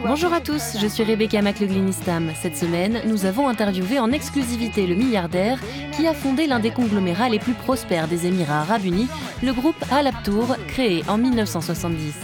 Bonjour à tous, je suis Rebecca McLaughlin-Istam. Cette semaine, nous avons interviewé en exclusivité le milliardaire qui a fondé l'un des conglomérats les plus prospères des Émirats Arabes Unis, le groupe Al Habtoor, créé en 1970.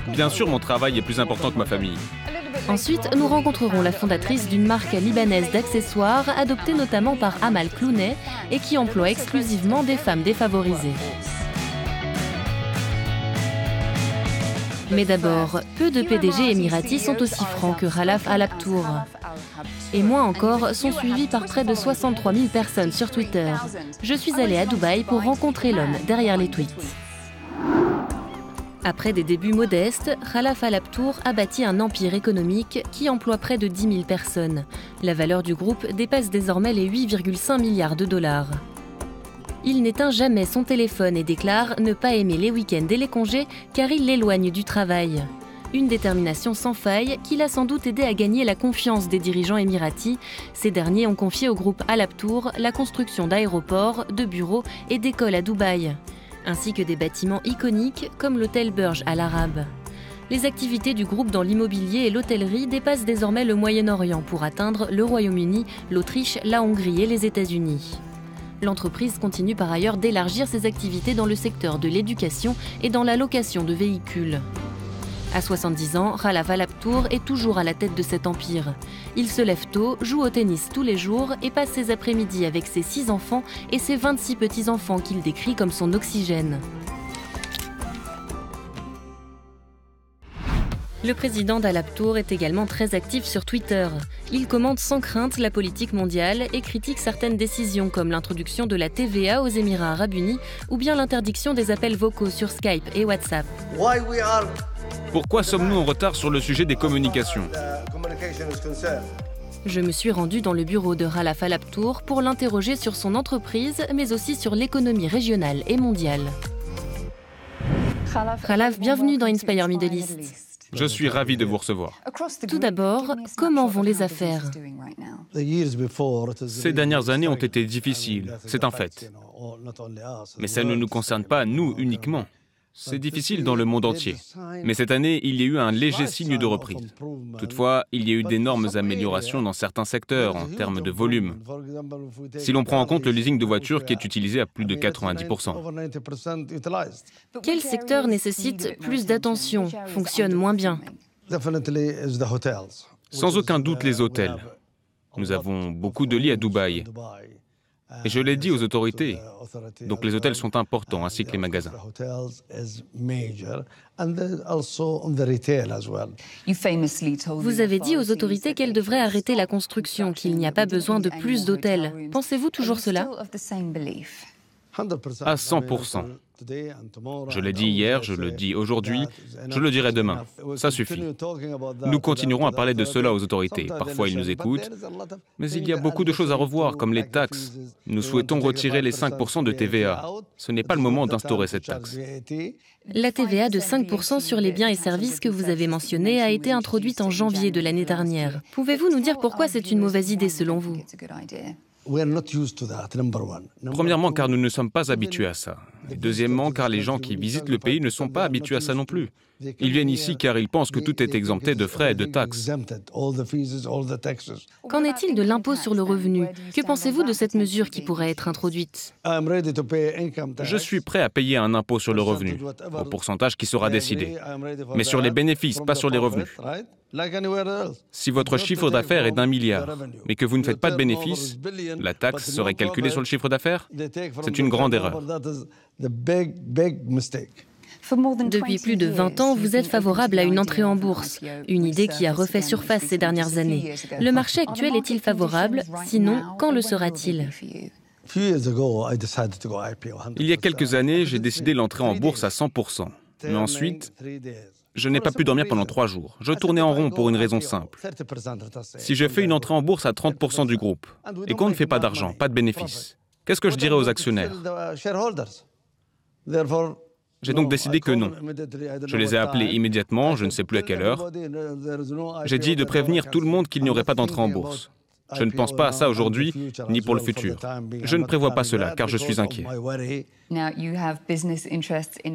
Bien sûr, mon travail est plus important que ma famille. Ensuite, nous rencontrerons la fondatrice d'une marque libanaise d'accessoires adoptée notamment par Amal Clooney et qui emploie exclusivement des femmes défavorisées. Mais d'abord, peu de PDG émiratis sont aussi francs que Khalaf Al Habtoor. Et moins encore sont suivis par près de 63 000 personnes sur Twitter. Je suis allée à Dubaï pour rencontrer l'homme derrière les tweets. Après des débuts modestes, Khalaf Al Habtoor a bâti un empire économique qui emploie près de 10 000 personnes. La valeur du groupe dépasse désormais les 8,5 milliards de dollars. Il n'éteint jamais son téléphone et déclare ne pas aimer les week-ends et les congés car il l'éloigne du travail. Une détermination sans faille qui l'a sans doute aidé à gagner la confiance des dirigeants émiratis. Ces derniers ont confié au groupe Al Habtoor la construction d'aéroports, de bureaux et d'écoles à Dubaï, ainsi que des bâtiments iconiques comme l'hôtel Burj Al Arab. Les activités du groupe dans l'immobilier et l'hôtellerie dépassent désormais le Moyen-Orient pour atteindre le Royaume-Uni, l'Autriche, la Hongrie et les États-Unis. L'entreprise continue par ailleurs d'élargir ses activités dans le secteur de l'éducation et dans la location de véhicules. À 70 ans, Khalaf Al Habtoor est toujours à la tête de cet empire. Il se lève tôt, joue au tennis tous les jours et passe ses après-midi avec ses 6 enfants et ses 26 petits-enfants qu'il décrit comme son oxygène. Le président d'Al Habtoor est également très actif sur Twitter. Il commente sans crainte la politique mondiale et critique certaines décisions comme l'introduction de la TVA aux Émirats Arabes Unis ou bien l'interdiction des appels vocaux sur Skype et WhatsApp. Pourquoi sommes-nous en retard sur le sujet des communications ? Je me suis rendue dans le bureau de Khalaf Al Habtoor pour l'interroger sur son entreprise, mais aussi sur l'économie régionale et mondiale. Khalaf, bienvenue dans Inspire Middle East. Je suis ravi de vous recevoir. Tout d'abord, comment vont les affaires ? Ces dernières années ont été difficiles, c'est un fait. Mais ça ne nous concerne pas, nous, uniquement. C'est difficile dans le monde entier. Mais cette année, il y a eu un léger signe de reprise. Toutefois, il y a eu d'énormes améliorations dans certains secteurs en termes de volume. Si l'on prend en compte le leasing de voitures qui est utilisé à plus de 90%. Quel secteur nécessite plus d'attention, fonctionne moins bien ? Sans aucun doute, les hôtels. Nous avons beaucoup de lits à Dubaï. Et je l'ai dit aux autorités, donc les hôtels sont importants, ainsi que les magasins. Vous avez dit aux autorités qu'elles devraient arrêter la construction, qu'il n'y a pas besoin de plus d'hôtels. Pensez-vous toujours cela ? À 100%. Je l'ai dit hier, je le dis aujourd'hui, je le dirai demain. Ça suffit. Nous continuerons à parler de cela aux autorités. Parfois, ils nous écoutent. Mais il y a beaucoup de choses à revoir, comme les taxes. Nous souhaitons retirer les 5% de TVA. Ce n'est pas le moment d'instaurer cette taxe. La TVA de 5% sur les biens et services que vous avez mentionnés a été introduite en janvier de l'année dernière. Pouvez-vous nous dire pourquoi c'est une mauvaise idée selon vous ? Premièrement, car nous ne sommes pas habitués à ça. Et deuxièmement, car les gens qui visitent le pays ne sont pas habitués à ça non plus. Ils viennent ici car ils pensent que tout est exempté de frais et de taxes. Qu'en est-il de l'impôt sur le revenu ? Que pensez-vous de cette mesure qui pourrait être introduite ? Je suis prêt à payer un impôt sur le revenu, au pourcentage qui sera décidé. Mais sur les bénéfices, pas sur les revenus. Si votre chiffre d'affaires est d'1 milliard, mais que vous ne faites pas de bénéfices, la taxe serait calculée sur le chiffre d'affaires ? C'est une grande erreur. Depuis plus de 20 ans, vous êtes favorable à une entrée en bourse, une idée qui a refait surface ces dernières années. Le marché actuel est-il favorable ? Sinon, quand le sera-t-il ? Il y a quelques années, j'ai décidé l'entrée en bourse à 100%. Mais ensuite, je n'ai pas pu dormir pendant 3 jours. Je tournais en rond pour une raison simple. Si je fais une entrée en bourse à 30% du groupe et qu'on ne fait pas d'argent, pas de bénéfices, qu'est-ce que je dirais aux actionnaires ? J'ai donc décidé que non. Je les ai appelés immédiatement, je ne sais plus à quelle heure. J'ai dit de prévenir tout le monde qu'il n'y aurait pas d'entrée en bourse. Je ne pense pas à ça aujourd'hui, ni pour le futur. Je ne prévois pas cela, car je suis inquiet.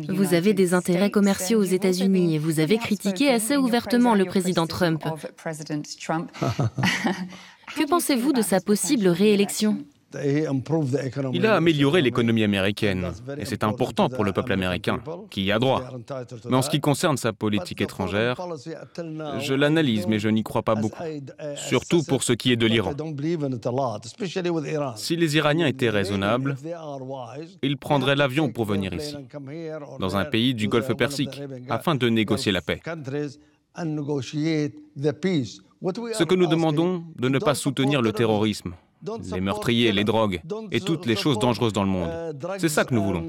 Vous avez des intérêts commerciaux aux États-Unis et vous avez critiqué assez ouvertement le président Trump. Que pensez-vous de sa possible réélection ? Il a amélioré l'économie américaine, et c'est important pour le peuple américain, qui y a droit. Mais en ce qui concerne sa politique étrangère, je l'analyse, mais je n'y crois pas beaucoup. Surtout pour ce qui est de l'Iran. Si les Iraniens étaient raisonnables, ils prendraient l'avion pour venir ici, dans un pays du Golfe Persique, afin de négocier la paix. Ce que nous demandons, de ne pas soutenir le terrorisme, les meurtriers, les drogues et toutes les choses dangereuses dans le monde. C'est ça que nous voulons.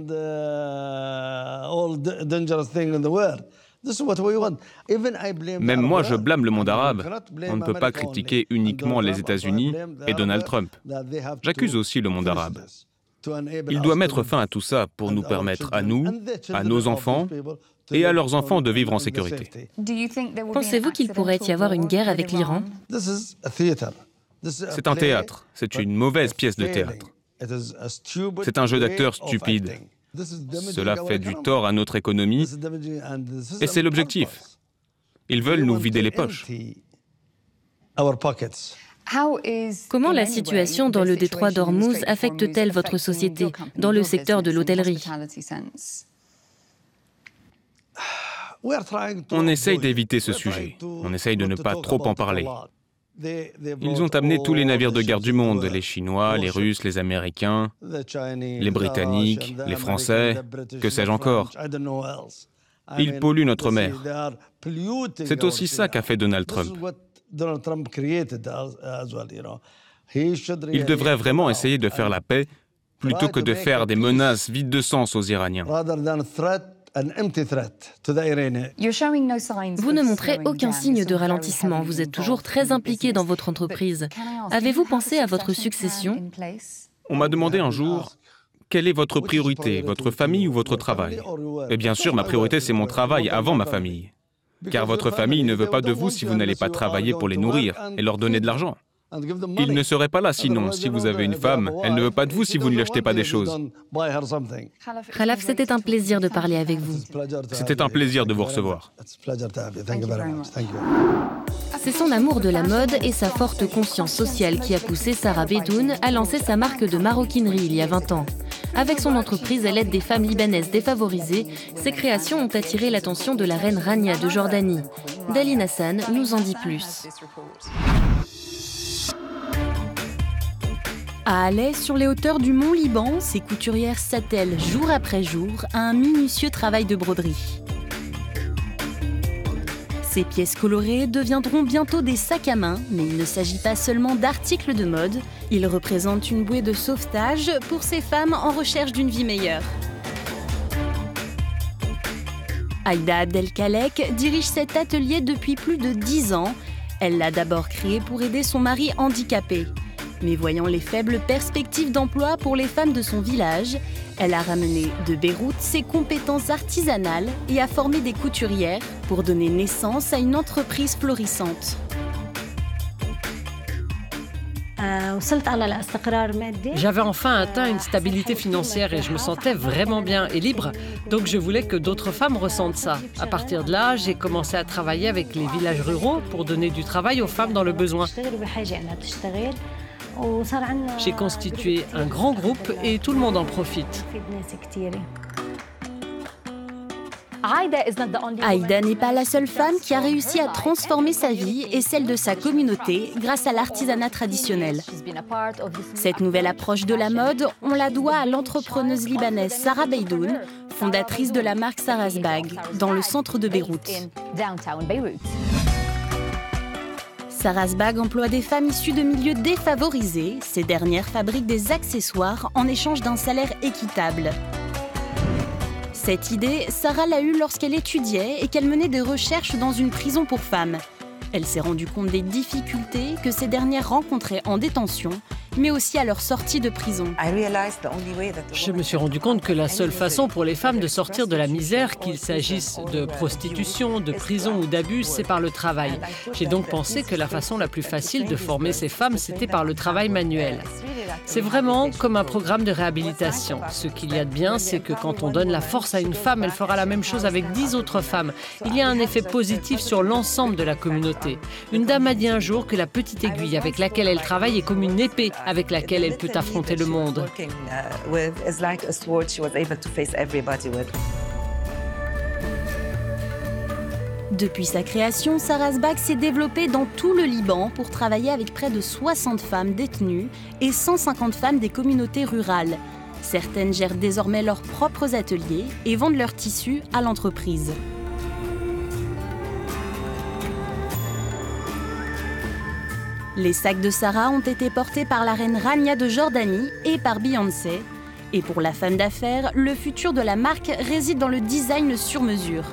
Même moi, je blâme le monde arabe. On ne peut pas critiquer uniquement les États-Unis et Donald Trump. J'accuse aussi le monde arabe. Il doit mettre fin à tout ça pour nous permettre à nous, à nos enfants et à leurs enfants de vivre en sécurité. Pensez-vous qu'il pourrait y avoir une guerre avec l'Iran ? C'est un théâtre, c'est une mauvaise pièce de théâtre. C'est un jeu d'acteurs stupide. Cela fait du tort à notre économie et c'est l'objectif. Ils veulent nous vider les poches. Comment la situation dans le détroit d'Ormuz affecte-t-elle votre société, dans le secteur de l'hôtellerie ? On essaye d'éviter ce sujet. On essaye de ne pas trop en parler. Ils ont amené tous les navires de guerre du monde, les Chinois, les Russes, les Américains, les Britanniques, les Français, que sais-je encore. Ils polluent notre mer. C'est aussi ça qu'a fait Donald Trump. Il devrait vraiment essayer de faire la paix plutôt que de faire des menaces vides de sens aux Iraniens. Vous ne montrez aucun signe de ralentissement. Vous êtes toujours très impliqué dans votre entreprise. Avez-vous pensé à votre succession ? On m'a demandé un jour, quelle est votre priorité, votre famille ou votre travail ? Et bien sûr, ma priorité, c'est mon travail avant ma famille. Car votre famille ne veut pas de vous si vous n'allez pas travailler pour les nourrir et leur donner de l'argent. Ils ne seraient pas là sinon. Si vous avez une femme, elle ne veut pas de vous si vous ne lui achetez pas des choses. Khalaf, c'était un plaisir de parler avec vous. C'était un plaisir de vous recevoir. C'est son amour de la mode et sa forte conscience sociale qui a poussé Sarah Beydoun à lancer sa marque de maroquinerie il y a 20 ans. Avec son entreprise, elle aide des femmes libanaises défavorisées. Ses créations ont attiré l'attention de la reine Rania de Jordanie. Daline Hassan nous en dit plus. À Alais, sur les hauteurs du Mont Liban, ces couturières s'attellent jour après jour à un minutieux travail de broderie. Ces pièces colorées deviendront bientôt des sacs à main, mais il ne s'agit pas seulement d'articles de mode, ils représentent une bouée de sauvetage pour ces femmes en recherche d'une vie meilleure. Aïda Abdelkalek dirige cet atelier depuis plus de 10 ans. Elle l'a d'abord créé pour aider son mari handicapé. Mais voyant les faibles perspectives d'emploi pour les femmes de son village, elle a ramené de Beyrouth ses compétences artisanales et a formé des couturières pour donner naissance à une entreprise florissante. J'avais enfin atteint une stabilité financière et je me sentais vraiment bien et libre, donc je voulais que d'autres femmes ressentent ça. À partir de là, j'ai commencé à travailler avec les villages ruraux pour donner du travail aux femmes dans le besoin. J'ai constitué un grand groupe et tout le monde en profite. Aïda n'est pas la seule femme qui a réussi à transformer sa vie et celle de sa communauté grâce à l'artisanat traditionnel. Cette nouvelle approche de la mode, on la doit à l'entrepreneuse libanaise Sarah Beydoun, fondatrice de la marque Sarrazbag, dans le centre de Beyrouth. Sarrazbag emploie des femmes issues de milieux défavorisés. Ces dernières fabriquent des accessoires en échange d'un salaire équitable. Cette idée, Sarah l'a eue lorsqu'elle étudiait et qu'elle menait des recherches dans une prison pour femmes. Elle s'est rendue compte des difficultés que ces dernières rencontraient en détention mais aussi à leur sortie de prison. Je me suis rendu compte que la seule façon pour les femmes de sortir de la misère, qu'il s'agisse de prostitution, de prison ou d'abus, c'est par le travail. J'ai donc pensé que la façon la plus facile de former ces femmes, c'était par le travail manuel. C'est vraiment comme un programme de réhabilitation. Ce qu'il y a de bien, c'est que quand on donne la force à une femme, elle fera la même chose avec 10 autres femmes. Il y a un effet positif sur l'ensemble de la communauté. Une dame m'a dit un jour que la petite aiguille avec laquelle elle travaille est comme une épée avec laquelle elle peut affronter le monde. Depuis sa création, Sarasbag s'est développée dans tout le Liban pour travailler avec près de 60 femmes détenues et 150 femmes des communautés rurales. Certaines gèrent désormais leurs propres ateliers et vendent leurs tissus à l'entreprise. Les sacs de Sarah ont été portés par la reine Rania de Jordanie et par Beyoncé. Et pour la femme d'affaires, le futur de la marque réside dans le design sur mesure.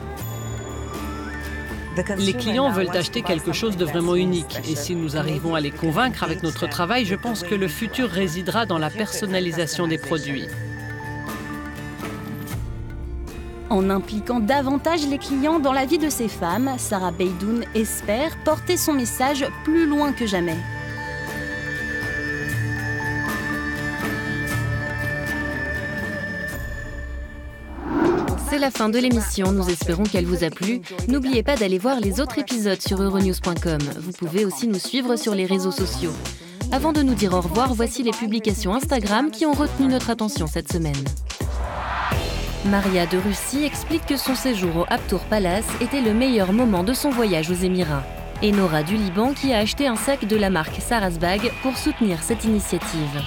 Les clients veulent acheter quelque chose de vraiment unique. Et si nous arrivons à les convaincre avec notre travail, je pense que le futur résidera dans la personnalisation des produits. En impliquant davantage les clients dans la vie de ces femmes, Sarah Beydoun espère porter son message plus loin que jamais. C'est la fin de l'émission, nous espérons qu'elle vous a plu. N'oubliez pas d'aller voir les autres épisodes sur euronews.com. Vous pouvez aussi nous suivre sur les réseaux sociaux. Avant de nous dire au revoir, voici les publications Instagram qui ont retenu notre attention cette semaine. Maria de Russie explique que son séjour au Aptour Palace était le meilleur moment de son voyage aux Émirats. Et Nora du Liban qui a acheté un sac de la marque Sarasbag pour soutenir cette initiative.